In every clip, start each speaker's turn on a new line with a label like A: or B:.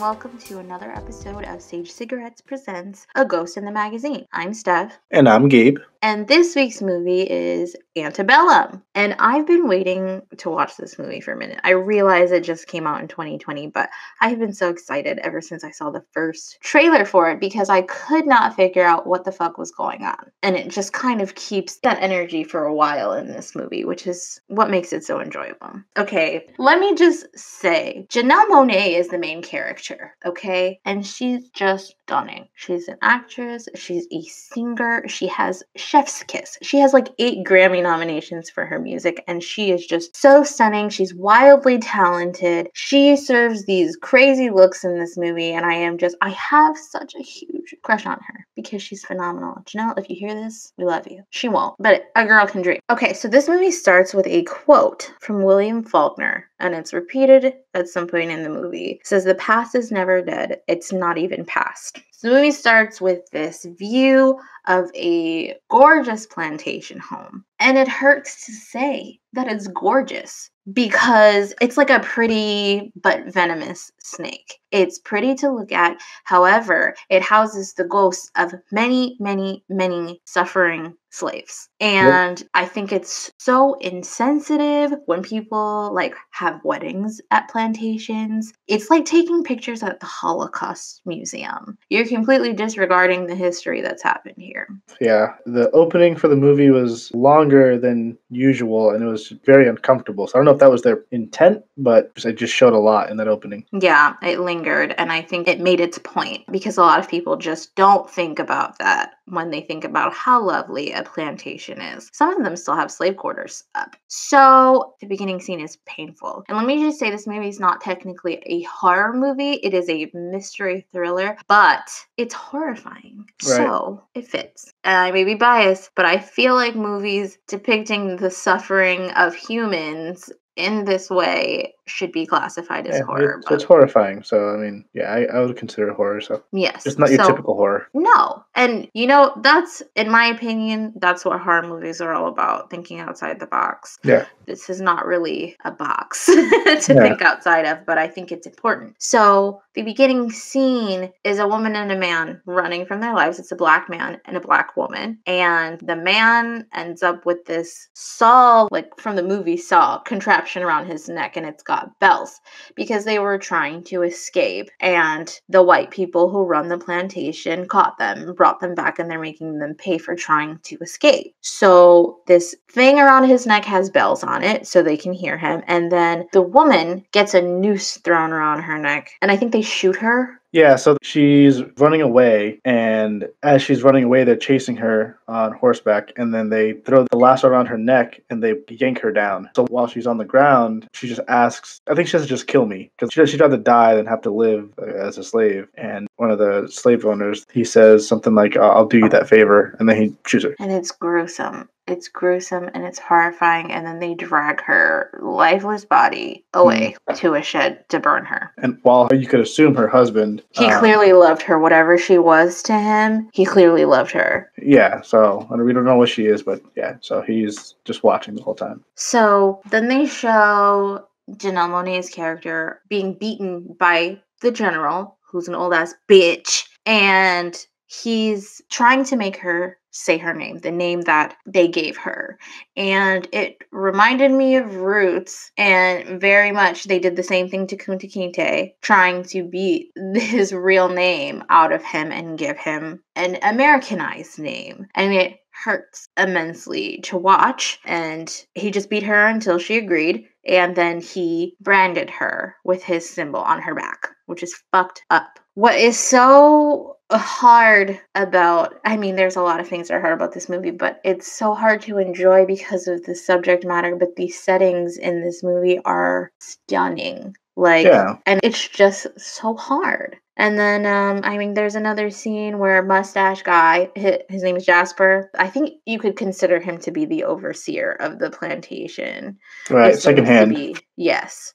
A: welcome to another episode of Sage Cigarettes Presents A Ghost in the Magazine. I'm Stef.
B: And I'm Gabe.
A: And this week's movie is Antebellum. And I've been waiting to watch this movie for a minute. I realize it just came out in 2020, but I have been so excited ever since I saw the first trailer for it because I could not figure out what the fuck was going on. And it just kind of keeps that energy for a while in this movie, which is what makes it so enjoyable. Okay, let me just say, Janelle Monáe is the main character, okay? And she's just stunning. She's an actress, she's a singer, she has chef's kiss. She has like 8 Grammy nominations for her music, and she is just so stunning. She's wildly talented. She serves these crazy looks in this movie, and I have such a huge crush on her because she's phenomenal. Janelle, if you hear this, we love you. She won't, but a girl can dream. Okay, so this movie starts with a quote from William Faulkner, and it's repeated at some point in the movie. It says, "The past is never dead. It's not even past." So the movie starts with this view of a gorgeous plantation home. And it hurts to say that it's gorgeous because it's like a pretty but venomous snake. It's pretty to look at. However, it houses the ghosts of many, many, many suffering slaves. And I think it's so insensitive when people like have weddings at plantations. It's like taking pictures at the Holocaust Museum. You're completely disregarding the history that's happened here.
B: Yeah, the opening for the movie was longer than usual, and it was very uncomfortable. So I don't know if that was their intent, but it just showed a lot in that opening.
A: Yeah, it lingered, and I think it made its point because a lot of people just don't think about that when they think about how lovely a plantation is. Some of them still have slave quarters up. So the beginning scene is painful. And let me just say, this movie is not technically a horror movie. It is a mystery thriller, but it's horrifying.
B: Right.
A: So it fits. And I may be biased, but I feel like movies depicting the suffering of humans in this way should be classified as horror.
B: It's horrifying. So, I mean, yeah, I would consider it horror. So
A: yes.
B: It's not your typical horror.
A: No. And, you know, that's, in my opinion, that's what horror movies are all about, thinking outside the box.
B: Yeah.
A: This is not really a box to think outside of, but I think it's important. So the beginning scene is a woman and a man running from their lives. It's a black man and a black woman. And the man ends up with this saw, like from the movie Saw, contraption around his neck, and it's got bells because they were trying to escape. And the white people who run the plantation caught them, brought them back, and they're making them pay for trying to escape. So this thing around his neck has bells on it so they can hear him. And then the woman gets a noose thrown around her neck, and I think they shoot her.
B: Yeah, so she's running away, and as she's running away, they're chasing her on horseback, and then they throw the lasso around her neck, and they yank her down. So while she's on the ground, she just asks, I think she says, just kill me, because she'd rather die than have to live as a slave. And one of the slave owners, he says something like, I'll do you that favor, and then he shoots her.
A: And it's gruesome. It's gruesome and it's horrifying, and then they drag her lifeless body away to a shed to burn her.
B: And while you could assume her husband...
A: He clearly loved her. Whatever she was to him, he clearly loved her.
B: Yeah, so we don't know what she is, but yeah, so he's just watching the whole time.
A: So then they show Janelle Monáe's character being beaten by the general, who's an old-ass bitch, and he's trying to make her say her name, the name that they gave her. And it reminded me of Roots, and very much they did the same thing to Kunta Kinte, trying to beat his real name out of him and give him an Americanized name. And it hurts immensely to watch, and he just beat her until she agreed, and then he branded her with his symbol on her back, which is fucked up. What is so hard about, I mean, there's a lot of things that are hard about this movie, but it's so hard to enjoy because of the subject matter, but the settings in this movie are stunning. And it's just so hard. And then, I mean, there's another scene where mustache guy, his name is Jasper. I think you could consider him to be the overseer of the plantation.
B: Right, secondhand.
A: Yes.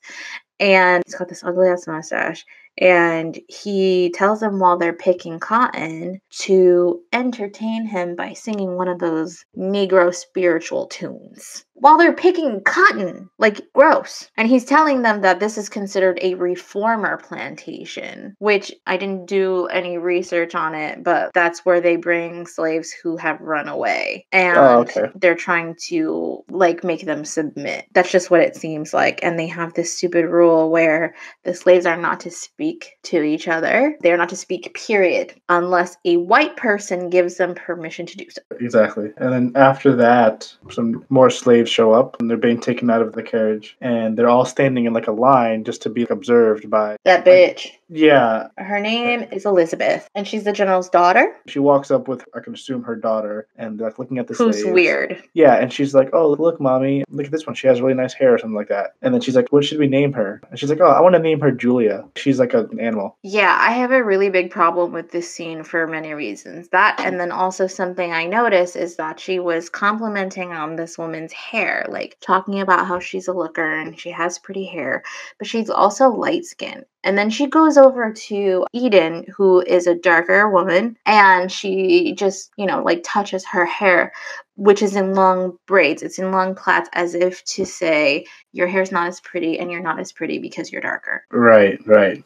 A: And he's got this ugly ass mustache. And he tells them while they're picking cotton to entertain him by singing one of those Negro spiritual tunes. while they're picking cotton. Like, gross. And he's telling them that this is considered a reformer plantation, which I didn't do any research on it, but that's where they bring slaves who have run away. And they're trying to, like, make them submit. That's just what it seems like. And they have this stupid rule where the slaves are not to speak to each other. They're not to speak, period, unless a white person gives them permission to do so.
B: Exactly. And then after that, some more slaves show up and they're being taken out of the carriage. And they're all standing in like a line just to be observed by
A: that bitch.
B: Yeah.
A: Her name is Elizabeth, and she's the general's daughter.
B: She walks up with, I can assume, her daughter, and like looking at the slaves.
A: Who's weird.
B: Yeah, and she's like, oh, look, mommy, look at this one. She has really nice hair or something like that. And then she's like, what should we name her? And she's like, oh, I want to name her Julia. She's like an animal.
A: Yeah, I have a really big problem with this scene for many reasons. That, and then also something I noticed is that she was complimenting on this woman's hair, like talking about how she's a looker and she has pretty hair, but she's also light-skinned. And then she goes over to Eden, who is a darker woman, and she just, like touches her hair, which is in long braids. It's in long plaits, as if to say, your hair's not as pretty and you're not as pretty because you're darker.
B: Right.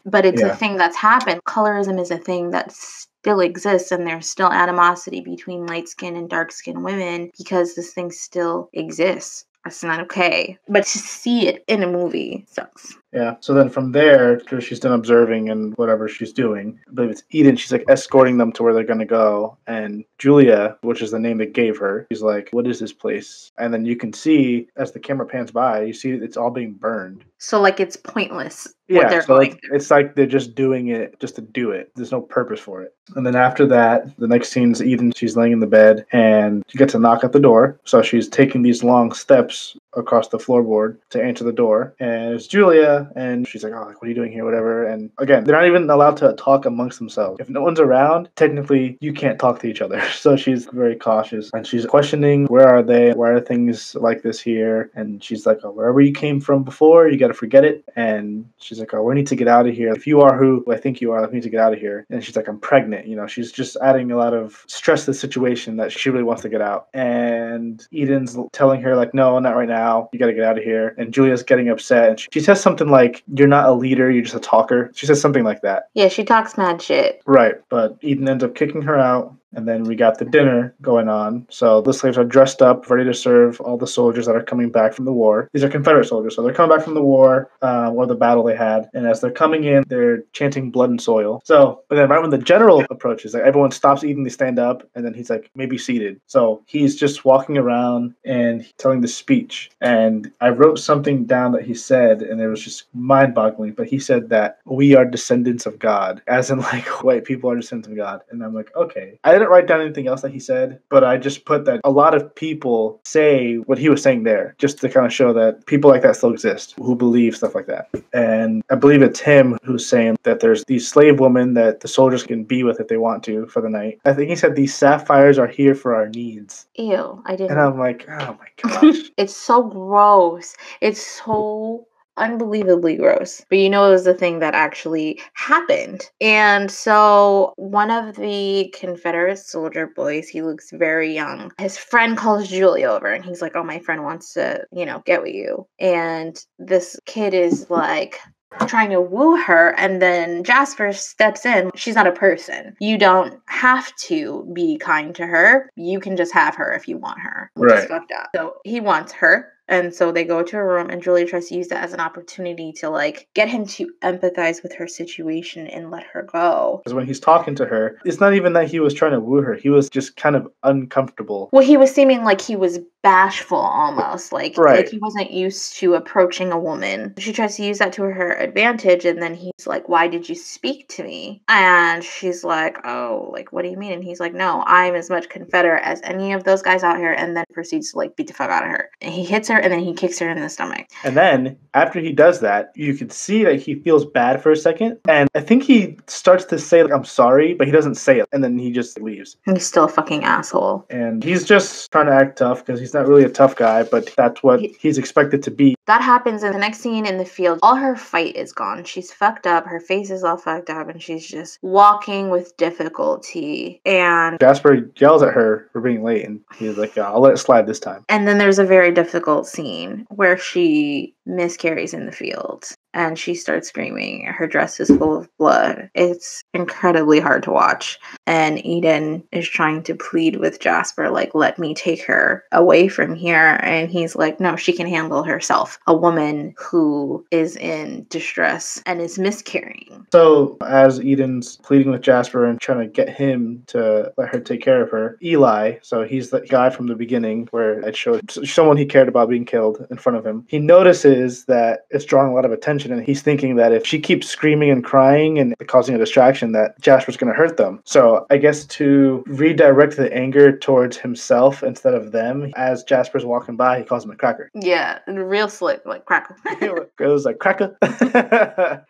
A: But it's a thing that's happened. Colorism is a thing that still exists, and there's still animosity between light-skinned and dark-skinned women because this thing still exists. That's not okay. But to see it in a movie sucks.
B: Yeah. So then from there, after she's done observing and whatever she's doing, I believe it's Eden, she's like escorting them to where they're going to go. And Julia, which is the name they gave her, she's like, what is this place? And then you can see, as the camera pans by, you see it's all being burned.
A: So, like, it's pointless.
B: Yeah, so it's like they're just doing it just to do it. There's no purpose for it. And then after that, the next scene's Eden. She's laying in the bed, and she gets a knock at the door. So she's taking these long steps across the floorboard to answer the door. And it's Julia, and she's like, oh, like, what are you doing here, whatever. And again, they're not even allowed to talk amongst themselves. If no one's around, technically, you can't talk to each other. So she's very cautious. And she's questioning, where are they? Why are things like this here? And she's like, oh, wherever you came from before, you got to forget it. And she's like, oh, we need to get out of here. If you are who I think you are, we need to get out of here. And she's like, I'm pregnant. She's just adding a lot of stress to the situation that she really wants to get out. And Eden's telling her, like, no, not right now. You got to get out of here. And Julia's getting upset. And she says something like, you're not a leader, you're just a talker. She says something like that.
A: Yeah, she talks mad shit.
B: Right. But Eden ends up kicking her out. And then we got the dinner going on. So the slaves are dressed up, ready to serve all the soldiers that are coming back from the war. These are Confederate soldiers, so they're coming back from the war, or the battle they had. And as they're coming in, they're chanting blood and soil. So, but then right when the general approaches, like, everyone stops eating, they stand up, and then he's like, maybe seated. So he's just walking around and telling the speech. And I wrote something down that he said, and it was just mind-boggling. But he said that we are descendants of God, as in, like, white people are descendants of God. And I'm like, okay. I didn't write down anything else that he said, but I just put that a lot of people say what he was saying there, just to kind of show that people like that still exist, who believe stuff like that. And I believe it's him who's saying that there's these slave women that the soldiers can be with if they want to for the night. I think he said these sapphires are here for our needs.
A: Ew, I didn't.
B: And I'm like, oh my gosh.
A: It's so gross. It's so unbelievably gross. But it was the thing that actually happened. And so one of the Confederate soldier boys, he looks very young. His friend calls Julia over and he's like, oh, my friend wants to, get with you. And this kid is like trying to woo her, and then Jasper steps in. She's not a person. You don't have to be kind to her. You can just have her if you want her, which is fucked up. So he wants her. And so they go to a room, and Julia tries to use that as an opportunity to, like, get him to empathize with her situation and let her go.
B: Because when he's talking to her, it's not even that he was trying to woo her. He was just kind of uncomfortable.
A: Well, he was seeming like he was bashful almost. Like he wasn't used to approaching a woman. She tries to use that to her advantage, and then he's like, why did you speak to me? And she's like, oh, like, what do you mean? And he's like, no, I'm as much Confederate as any of those guys out here, and then proceeds to, like, beat the fuck out of her. And he hits her, and then he kicks her in the stomach.
B: And then, after he does that, you can see that he feels bad for a second. And I think he starts to say, like, I'm sorry, but he doesn't say it. And then he just leaves.
A: He's still a fucking asshole.
B: And he's just trying to act tough, because he's not really a tough guy, but that's what he's expected to be.
A: that happens in the next scene in the field. All her fight is gone. She's fucked up. Her face is all fucked up, and she's just walking with difficulty. And
B: Jasper yells at her for being late, and he's like, I'll let it slide this time.
A: And then there's a very difficult scene where she miscarries in the field and she starts screaming. Her dress is full of blood. It's incredibly hard to watch. And Eden is trying to plead with Jasper, like, let me take her away from here. And he's like, no, she can handle herself. A woman who is in distress and is miscarrying.
B: So as Eden's pleading with Jasper and trying to get him to let her take care of her, Eli, so he's the guy from the beginning where it showed someone he cared about being killed in front of him, he notices that it's drawing a lot of attention, and he's thinking that if she keeps screaming and crying and causing a distraction, that Jasper's going to hurt them. So I guess to redirect the anger towards himself instead of them, as Jasper's walking by, he calls him a cracker.
A: Yeah, real slick, like cracker.
B: It was like cracker.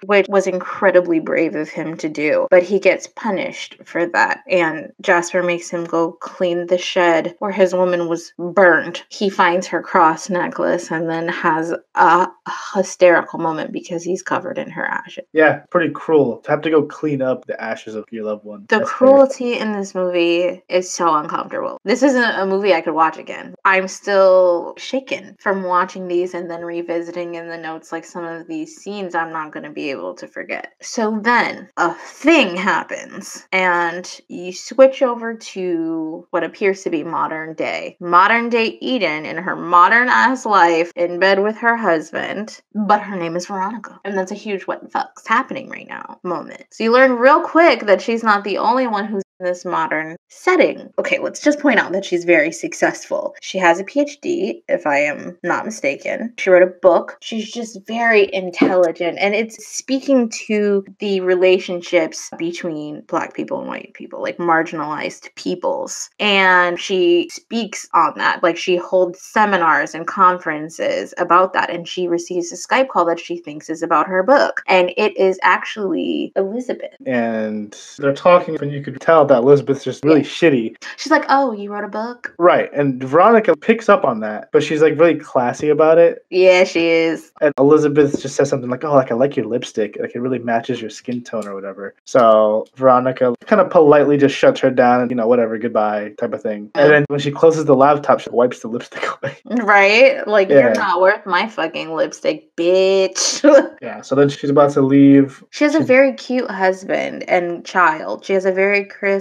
A: Which was incredibly brave of him to do, but he gets punished for that. And Jasper makes him go clean the shed where his woman was burned. He finds her cross necklace and then has a hysterical moment because he's covered in her ashes.
B: Yeah, pretty cruel to have to go clean up the ashes of your loved one.
A: The cruelty in this movie is so uncomfortable. This isn't a movie I could watch again. I'm still shaken from watching these and then revisiting in the notes, like some of these scenes I'm not going to be able to forget. So then a thing happens and you switch over to what appears to be modern day Eden in her modern ass life in bed with her husband, but her name is Veronica. And that's a huge what the fuck's happening right now moment. So you learn real quick that she's not the only one who's in this modern setting. Okay, let's just point out that she's very successful. She has a PhD, if I am not mistaken. She wrote a book. She's just very intelligent, and it's speaking to the relationships between Black people and white people, like marginalized peoples. And she speaks on that. Like, she holds seminars and conferences about that, and she receives a Skype call that she thinks is about her book. And it is actually Elizabeth.
B: And they're talking, and you could tell that Elizabeth's just really shitty.
A: She's like, oh, you wrote a book?
B: Right. And Veronica picks up on that, but she's like really classy about it.
A: Yeah, she is.
B: And Elizabeth just says something like, oh, like I like your lipstick. Like it really matches your skin tone or whatever. So Veronica kind of politely just shuts her down and, whatever, goodbye type of thing. And then when she closes the laptop, she wipes the lipstick away.
A: Right? Like, you're not worth my fucking lipstick, bitch.
B: Yeah, so then she's about to leave.
A: She has a very cute husband and child. She has a very crisp,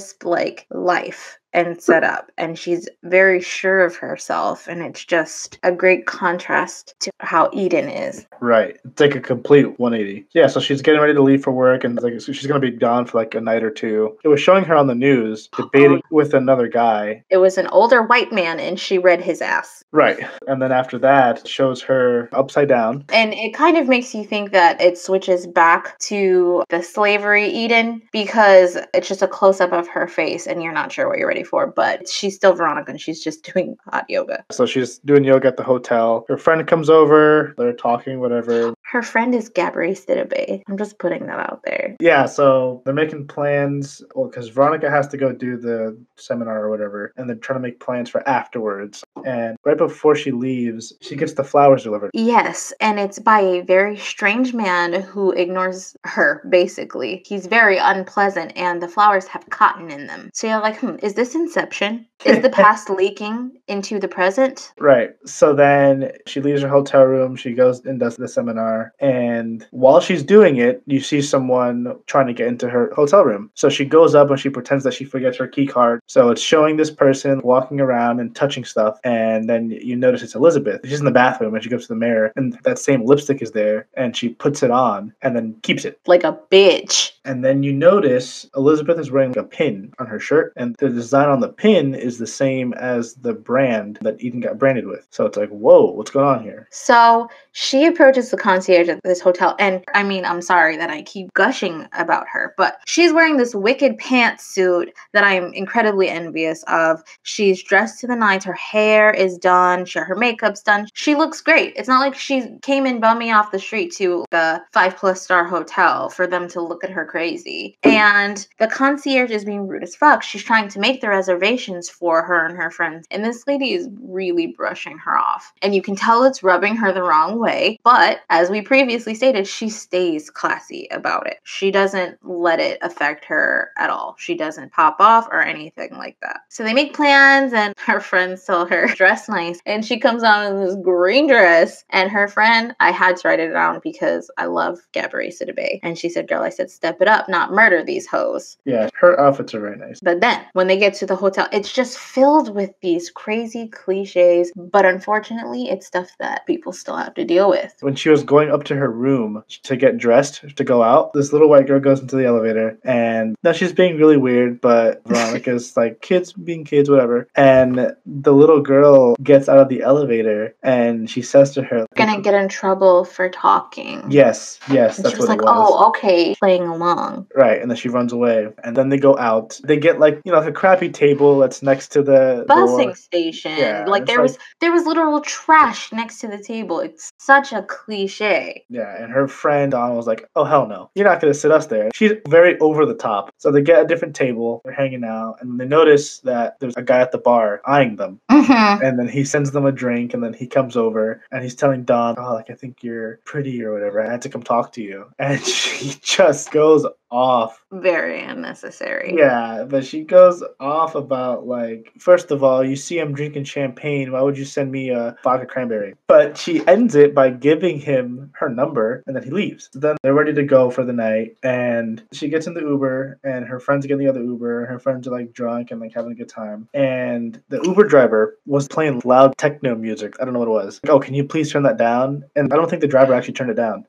A: life and set up, and she's very sure of herself, and it's just a great contrast to how Eden is.
B: Right. It's like a complete 180. Yeah, so she's getting ready to leave for work, and she's going to be gone for like a night or two. It was showing her on the news debating with another guy.
A: It was an older white man, and she read his ass.
B: Right. And then after that, it shows her upside down.
A: And it kind of makes you think that it switches back to the slavery Eden, because it's just a close-up of her face, and you're not sure what you're ready for, but she's still Veronica, and she's just doing hot yoga.
B: So she's doing yoga at the hotel. Her friend comes over. They're talking, whatever.
A: Her friend is Gabrielle Stidabay. I'm just putting that out there.
B: Yeah, so they're making plans, because Veronica has to go do the seminar or whatever, and they're trying to make plans for afterwards. And right before she leaves, she gets the flowers delivered.
A: Yes, and it's by a very strange man who ignores her, basically. He's very unpleasant, and the flowers have cotton in them. So you're like, is this Inception? Is the past leaking into the present?
B: Right. So then she leaves her hotel room, she goes and does the seminar, and while she's doing it, you see someone trying to get into her hotel room. So she goes up and she pretends that she forgets her key card. So it's showing this person walking around and touching stuff, and then you notice it's Elizabeth. She's in the bathroom and she goes to the mirror, and that same lipstick is there, and she puts it on and then keeps it.
A: Like a bitch.
B: And then you notice Elizabeth is wearing a pin on her shirt, and the design on the pin is the same as the brand that Eden got branded with. So it's like, whoa, what's going on here?
A: So she approaches the concierge at this hotel, and I mean, I'm sorry that I keep gushing about her, but she's wearing this wicked pantsuit that I'm incredibly envious of. She's dressed to the nines, her hair is done, her makeup's done. She looks great. It's not like she came in bumming off the street to a 5+ star hotel for them to look at her crazy. And the concierge is being rude as fuck. She's trying to make the reservations for her and her friends. And this lady is really brushing her off. And you can tell it's rubbing her the wrong way. But as we previously stated, she stays classy about it. She doesn't let it affect her at all. She doesn't pop off or anything like that. So they make plans, and her friends tell her, dress nice. And she comes on in this green dress. And her friend, I had to write it down because I love Gabrielle Sidibe. And she said, girl, I said, step it up, not murder these hoes.
B: Yeah, her outfits are very nice.
A: But then when they get to the hotel, it's just filled with these crazy cliches. But unfortunately, it's stuff that people still have to deal with.
B: When she was going up to her room to get dressed to go out, this little white girl goes into the elevator, and now she's being really weird, but Veronica's like, kids being kids, whatever. And the little girl gets out of the elevator, and she says to her,
A: Gonna get in trouble for talking.
B: Yes,
A: And
B: that's
A: she
B: what
A: was like,
B: it was.
A: oh, okay, playing along.
B: Right, and then she runs away. And then they go out. They get like, like a crappy table that's next to the
A: Busing
B: door.
A: station.
B: Yeah,
A: Like there was literal trash next to the table. It's such a cliche.
B: Yeah, and her friend Donna was like, oh, hell no. You're not going to sit us there. She's very over the top. So they get a different table. They're hanging out. And they notice that there's a guy at the bar eyeing them.
A: Mm-hmm.
B: And then he sends them a drink. And then he comes over. And he's telling Dawn, oh, like, I think you're pretty or whatever. I had to come talk to you. And she just goes off.
A: Very unnecessary.
B: Yeah, but she goes off about, like, first of all, you see him drinking champagne. Why would you send me a vodka cranberry? But she ends it by giving him her number, and then he leaves. So then they're ready to go for the night, and she gets in the Uber, and her friends get in the other Uber. Her friends are, like, drunk and, like, having a good time. And the Uber driver was playing loud techno music. I don't know what it was. Like, oh, can you please turn that down? And I don't think the driver actually turned it down.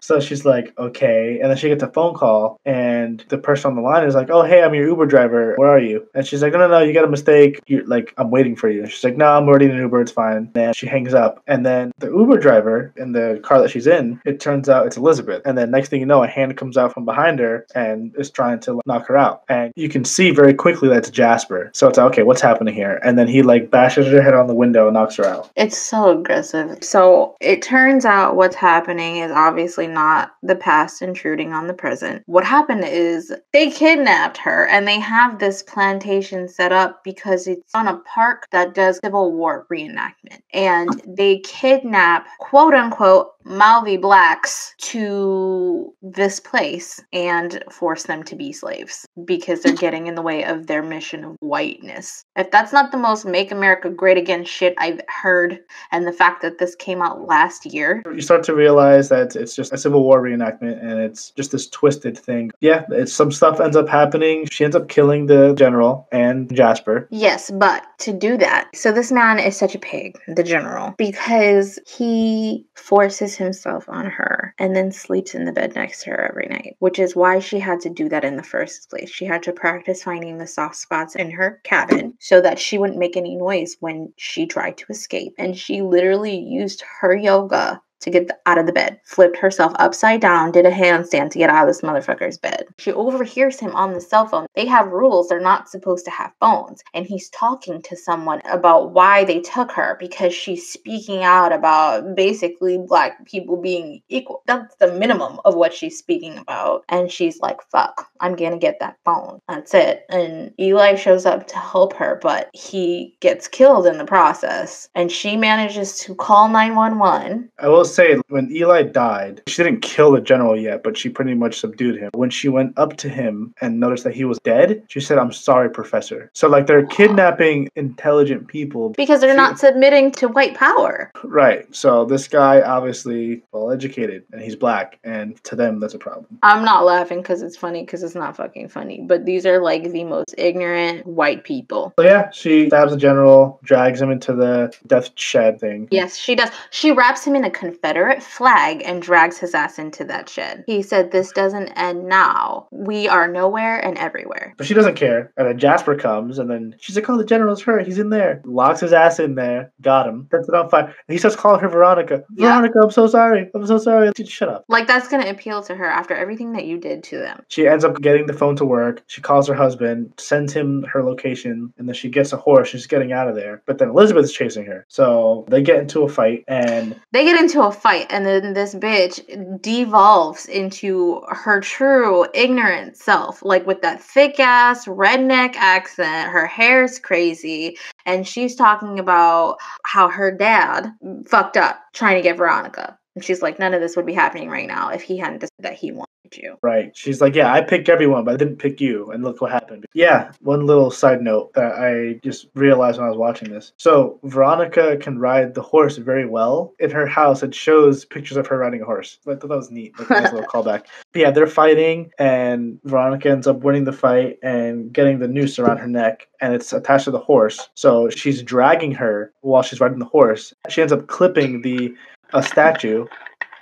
B: So she's like, okay. And then she gets a phone call, and the person on the line is like, oh, hey, I'm your Uber driver. Where are you? And she's like, no, you got a mistake. You're like, I'm waiting for you. She's like, no, I'm already in an Uber. It's fine. And she hangs up. And then the Uber driver in the car that she's in, it turns out it's Elizabeth. And then next thing you know, a hand comes out from behind her and is trying to knock her out. And you can see very quickly that it's Jasper. So it's like, okay, what's happening here? And then he like bashes her head on the window and knocks her out.
A: It's so aggressive. So it turns out what's happening is obviously not the past intruding on the present. What happened is they kidnapped her, and they have this plantation set up because it's on a park that does Civil War reenactment. And they kidnap, quote unquote, Malvi blacks to this place and force them to be slaves because they're getting in the way of their mission of whiteness. If that's not the most Make America Great Again shit I've heard, and the fact that this came out last year.
B: You start to realize that it's just a Civil War reenactment, and it's just this twisted thing. Yeah, it's some stuff ends up happening. She ends up killing the general and Jasper.
A: Yes, but to do that, so this man is such a pig, the general, because he forces himself on her and then sleeps in the bed next to her every night, which is why she had to do that in the first place. She had to practice finding the soft spots in her cabin so that she wouldn't make any noise when she tried to escape. And she literally used her yoga to get out of the bed, flipped herself upside down, did a handstand to get out of this motherfucker's bed. She overhears him on the cell phone. They have rules. They're not supposed to have phones. And he's talking to someone about why they took her because she's speaking out about basically black people being equal. That's the minimum of what she's speaking about. And she's like, fuck, I'm gonna get that phone. That's it. And Eli shows up to help her, but he gets killed in the process. And she manages to call 911.
B: I will say, when Eli died, she didn't kill the general yet, but she pretty much subdued him. When she went up to him and noticed that he was dead, she said, I'm sorry, Professor. So, like, they're kidnapping intelligent people.
A: Because they're not submitting to white power.
B: Right. So this guy, obviously well-educated, and he's black, and to them, that's a problem.
A: I'm not laughing because it's funny, because it's not fucking funny. But these are, like, the most ignorant white people.
B: So, yeah, she stabs the general, drags him into the death shed thing.
A: Yes, she does. She wraps him in a Confederate flag and drags his ass into that shed. He said, this doesn't end now. We are nowhere and everywhere.
B: But she doesn't care. And then Jasper comes, and then she's like, oh, the general's hurt. He's in there. Locks his ass in there. Got him. Sets it on fire. And he starts calling her Veronica.
A: Yeah.
B: Veronica, I'm so sorry. I'm so sorry. Dude, shut up.
A: Like, that's going to appeal to her after everything that you did to them.
B: She ends up getting the phone to work. She calls her husband, sends him her location, and then she gets a horse. She's getting out of there. But then Elizabeth's chasing her. So they get into a fight, and...
A: They get into a fight, and then this bitch devolves into her true ignorant self, like with that thick ass redneck accent. Her hair's crazy, and she's talking about how her dad fucked up trying to get Veronica. And she's like, none of this would be happening right now if he hadn't decided that he wanted you.
B: Right. She's like, yeah, I picked everyone, but I didn't pick you. And look what happened. Yeah. One little side note that I just realized when I was watching this. So Veronica can ride the horse very well. In her house, it shows pictures of her riding a horse. I thought that was neat. Like a nice little callback. But yeah, they're fighting, and Veronica ends up winning the fight and getting the noose around her neck, and it's attached to the horse. So she's dragging her while she's riding the horse. She ends up clipping a statue,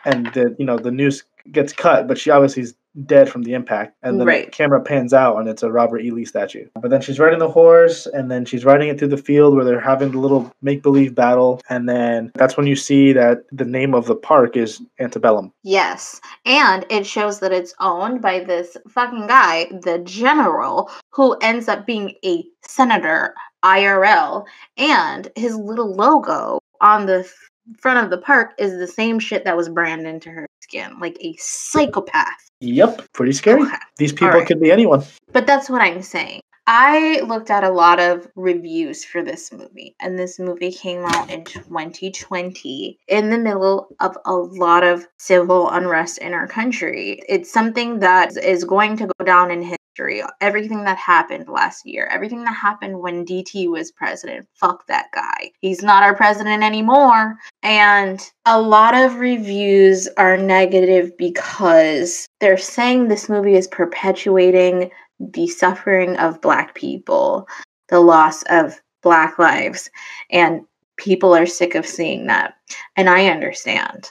B: and the noose gets cut, but she obviously is dead from the impact. And then the camera pans out, and it's a Robert E. Lee statue. But then she's riding the horse, and then she's riding it through the field where they're having the little make-believe battle. And then that's when you see that the name of the park is Antebellum.
A: Yes. And it shows that it's owned by this fucking guy, the general, who ends up being a senator, IRL. And his little logo on the front of the park is the same shit that was branded into her skin, like a psychopath.
B: Yep, pretty scary. Okay. These people could be anyone.
A: But that's what I'm saying. I looked at a lot of reviews for this movie, and this movie came out in 2020 in the middle of a lot of civil unrest in our country. It's something that is going to go down in history. Everything that happened last year, everything that happened when DT was president, fuck that guy. He's not our president anymore. And a lot of reviews are negative because they're saying this movie is perpetuating the suffering of Black people, the loss of Black lives, and people are sick of seeing that. And I understand.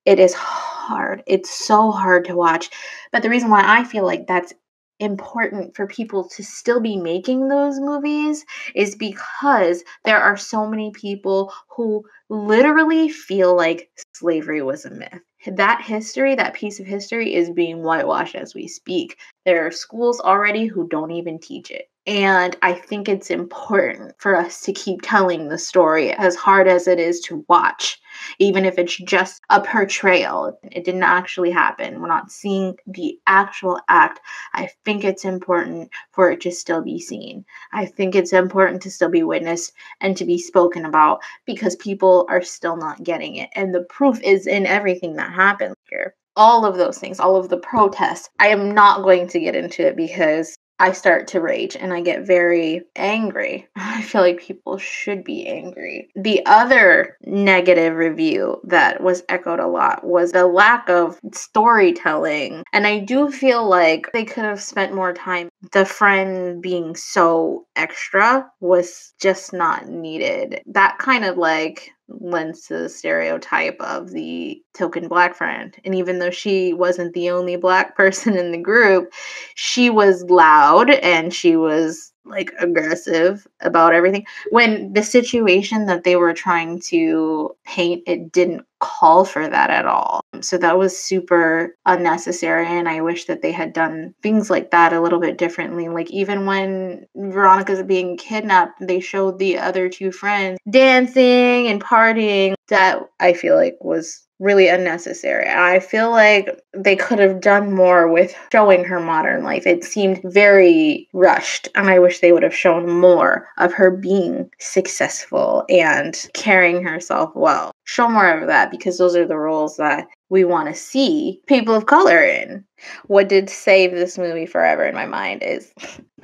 A: It is hard. It's so hard to watch. But the reason why I feel like that's important for people to still be making those movies is because there are so many people who literally feel like slavery was a myth. That history, that piece of history is being whitewashed as we speak. There are schools already who don't even teach it. And I think it's important for us to keep telling the story, as hard as it is to watch, even if it's just a portrayal. It didn't actually happen. We're not seeing the actual act. I think it's important for it to still be seen. I think it's important to still be witnessed and to be spoken about because people are still not getting it. And the proof is in everything that happened here. All of those things, all of the protests. I am not going to get into it because I start to rage and I get very angry. I feel like people should be angry. The other negative review that was echoed a lot was the lack of storytelling. And I do feel like they could have spent more time. The friend being so extra was just not needed. That kind of like lends to the stereotype of the token Black friend. And even though she wasn't the only Black person in the group, she was loud and she was like aggressive about everything. When the situation that they were trying to paint, it didn't call for that at all. So that was super unnecessary, and I wish that they had done things like that a little bit differently. Like even when Veronica's being kidnapped, they showed the other two friends dancing and partying. That I feel like was really unnecessary. I feel like they could have done more with showing her modern life. It seemed very rushed, and I wish they would have shown more of her being successful and carrying herself well. Show more of that, because those are the roles that we want to see people of color in. What did save this movie forever in my mind is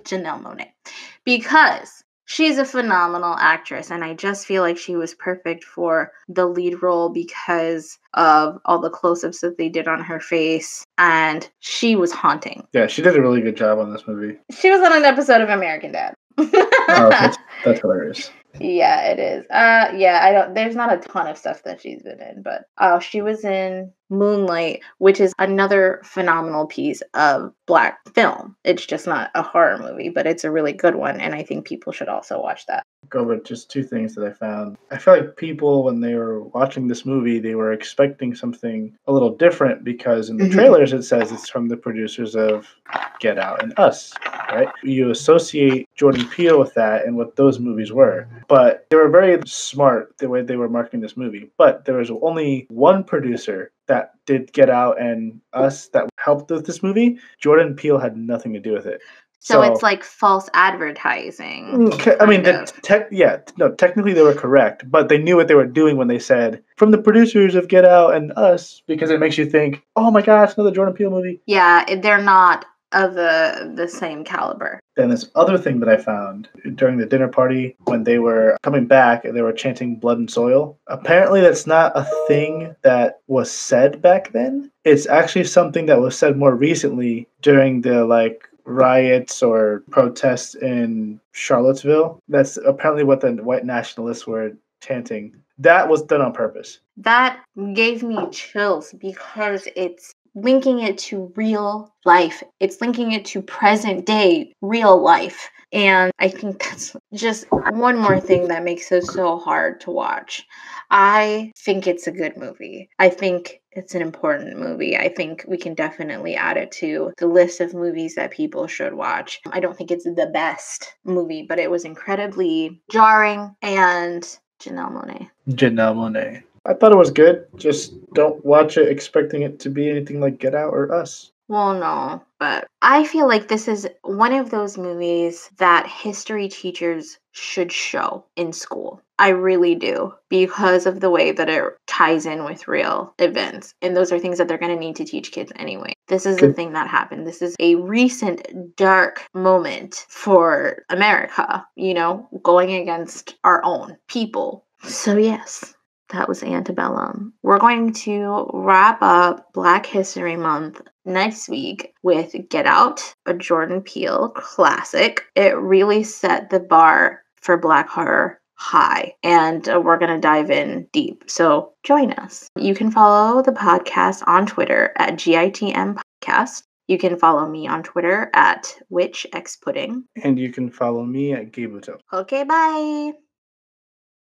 A: Janelle Monáe, because she's a phenomenal actress, and I just feel like she was perfect for the lead role because of all the close-ups that they did on her face, and she was haunting.
B: Yeah, she did a really good job on this movie.
A: She was on an episode of American Dad.
B: Oh, that's hilarious.
A: Yeah, it is. There's not a ton of stuff that she's been in, but she was in Moonlight, which is another phenomenal piece of Black film. It's just not a horror movie, but it's a really good one, and I think people should also watch that.
B: go over just two things that I found. I feel like people, when they were watching this movie, they were expecting something a little different because in the trailers it says it's from the producers of Get Out and Us, right? You associate Jordan Peele with that and what those movies were. But they were very smart the way they were marketing this movie. But there was only one producer that did Get Out and Us that helped with this movie. Jordan Peele had nothing to do with it.
A: So it's like false advertising.
B: I mean, technically they were correct, but they knew what they were doing when they said from the producers of Get Out and Us, because it makes you think, oh my gosh, another Jordan Peele movie.
A: Yeah, they're not of the same caliber.
B: Then this other thing that I found during the dinner party when they were coming back and they were chanting blood and soil. Apparently that's not a thing that was said back then. It's actually something that was said more recently during the riots or protests in Charlottesville. That's apparently what the white nationalists were chanting. That was done on purpose.
A: That gave me chills because it's linking it to real life. It's linking it to present day real life. And I think that's just one more thing that makes it so hard to watch. I think it's a good movie. I think it's an important movie. I think we can definitely add it to the list of movies that people should watch. I don't think it's the best movie, but it was incredibly jarring. And Janelle Monáe.
B: I thought it was good. Just don't watch it expecting it to be anything like Get Out or Us.
A: Well, no, but I feel like this is one of those movies that history teachers should show in school. I really do, because of the way that it ties in with real events. And those are things that they're going to need to teach kids anyway. This is the thing that happened. This is a recent dark moment for America, going against our own people. So yes. That was Antebellum. We're going to wrap up Black History Month next week with Get Out, a Jordan Peele classic. It really set the bar for Black horror high, and we're going to dive in deep. So join us. You can follow the podcast on Twitter at GITM Podcast. You can follow me on Twitter at WitchXPudding.
B: And you can follow me at Gabe.
A: Okay, bye.